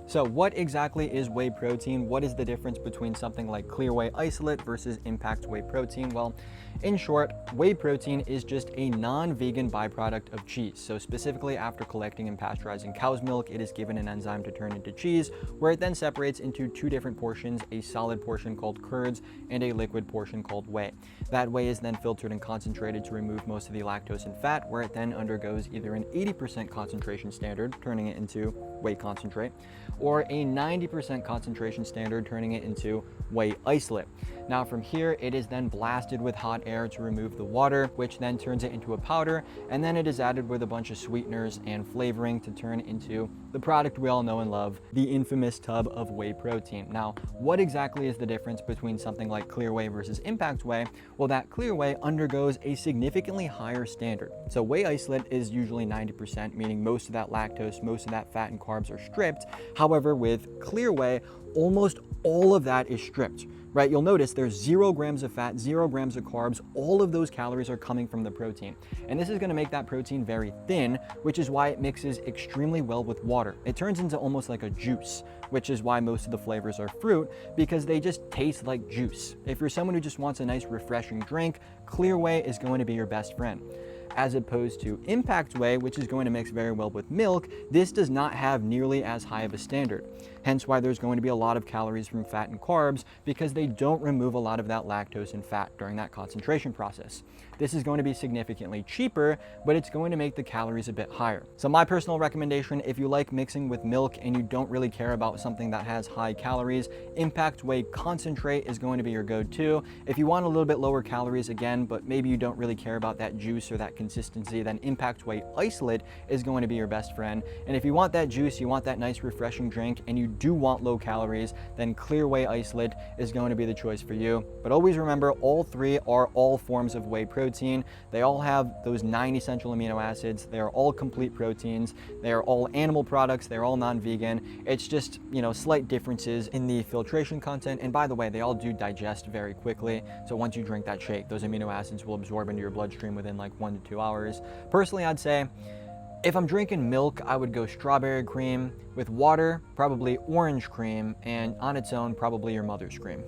So what exactly is whey protein? What is the difference between something like clear whey isolate versus impact whey protein? Well, in short, whey protein is just a non-vegan byproduct of cheese. So specifically after collecting and pasteurizing cow's milk, it is given an enzyme to turn into cheese, where it then separates into two different portions, a solid portion called curds and a liquid portion called whey. That whey is then filtered and concentrated to remove most of the lactose and fat, where it then undergoes either an 80% concentration standard, turning it into whey concentrate, or a 90% concentration standard, turning it into whey isolate. Now from here, it is then blasted with hot air to remove the water, which then turns it into a powder, and then it is added with a bunch of sweeteners and flavoring to turn into the product we all know and love, the infamous tub of whey protein. Now, what exactly is the difference between something like clear whey versus impact whey? Well, that clear whey undergoes a significantly higher standard. So whey isolate is usually 90%, meaning most of that lactose, most of that fat and carbs are stripped. However, with clear whey, almost all of that is stripped, right? You'll notice there's 0 grams of fat, 0 grams of carbs. All of those calories are coming from the protein. And this is gonna make that protein very thin, which is why it mixes extremely well with water. It turns into almost like a juice, which is why most of the flavors are fruit, because they just taste like juice. If you're someone who just wants a nice refreshing drink, clear whey is going to be your best friend. As opposed to impact whey, which is going to mix very well with milk, this does not have nearly as high of a standard. Hence why there's going to be a lot of calories from fat and carbs, because they don't remove a lot of that lactose and fat during that concentration process. This is going to be significantly cheaper, but it's going to make the calories a bit higher. So my personal recommendation, if you like mixing with milk and you don't really care about something that has high calories, impact whey concentrate is going to be your go-to. If you want a little bit lower calories again, but maybe you don't really care about that juice or that consistency, then impact whey isolate is going to be your best friend. And if you want that juice, you want that nice refreshing drink, and you do want low calories, then clear whey isolate is going to be the choice for you. But always remember, all three are all forms of whey protein. They all have those 9 essential amino acids. They are all complete proteins. They are all animal products. They're all non-vegan. It's just, slight differences in the filtration content. And by the way, they all do digest very quickly. So once you drink that shake, those amino acids will absorb into your bloodstream within like 1 to 2 hours. Personally, I'd say if I'm drinking milk, I would go strawberry cream. With water, probably orange cream, and on its own, probably your mother's cream.